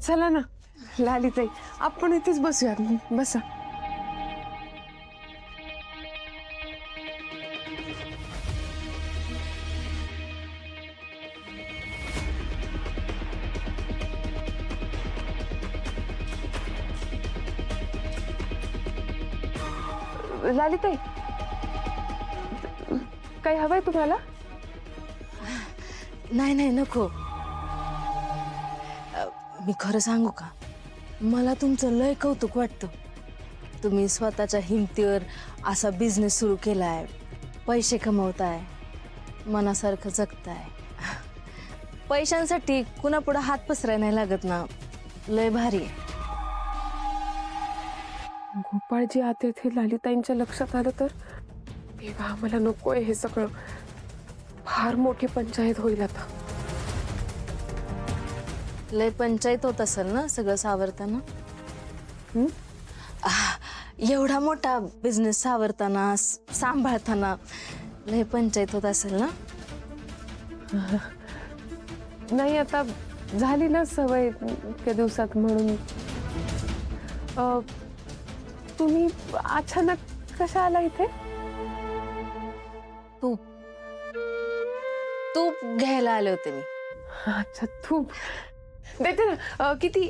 चला ना लालिताई, आपण इथेच बसूया. बसा. लालिताई, काही हवंय तुम्हाला? नाही नाही नको. मी खरं सांगू का, मला तुमचं लय कौतुक वाटतं. तुम्ही स्वतःच्या हिमतीवर असा बिझनेस सुरू केलाय, पैसे कमवताय, मनासारखं जगताय. पैशांसाठी कुणापुढं हात पसराय नाही लागत ना. लय भारी आहे. गोपाळजी आते थे लालिताईंच्या लक्षात आलं तर तेव्हा आम्हाला नकोय हे सगळं. फार मोठी पंचायत होईल आता. लय पंचायत होत असेल ना सगळं सावरताना. एवढा मोठा बिझनेस सावरताना सांभाळताना लय पंचायत होत असेल ना. नाही, आता झाली ना सवय त्या दिवसात म्हणून. तुम्ही अचानक कशा आला इथे? तूप तूप घ्यायला आले होते मी. अच्छा, तूप देते ना. किती?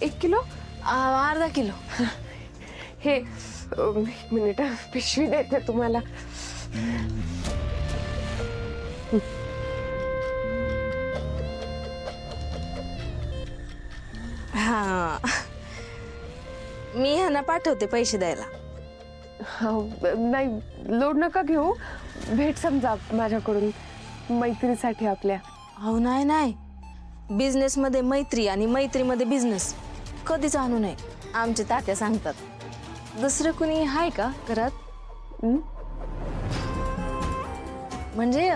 1 किलो? अर्धा किलो. हे 1 मिनिट, पिशवी देते तुम्हाला. हा, मी ह्यांना पाठवते पैसे द्यायला. नाही, लोड नका घेऊ. भेट समजा माझ्याकडून मैत्रीसाठी आपल्या. हो नाही नाही, बिझनेसमध्ये मैत्री आणि मैत्रीमध्ये बिझनेस कधीच आणू नये. आमचे तात्या सांगतात. दुसरं कुणी आहे का घरात? म्हणजे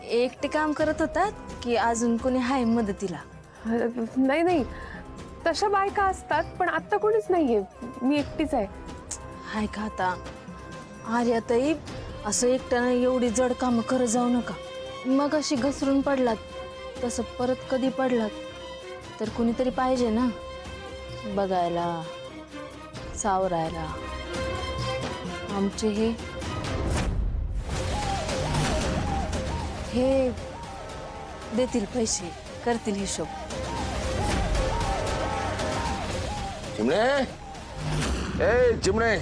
एकटे काम करत होतात की अजून कोणी आहे मदतीला? नाही नाही, तशा बायका असतात, पण आता कोणीच नाहीये. मी एकटीच आहे. हाय का आता? आर्याताई, असं एकट्यानं एवढी जड कामं करत जाऊ नका. मग अशी घसरून पडलात तसं परत कधी पडलात तर कुणीतरी पाहिजे ना बघायला, सावरायला. आमचे हे देतील पैसे, करतील हिशोब. चिमणे, ए चिमणे,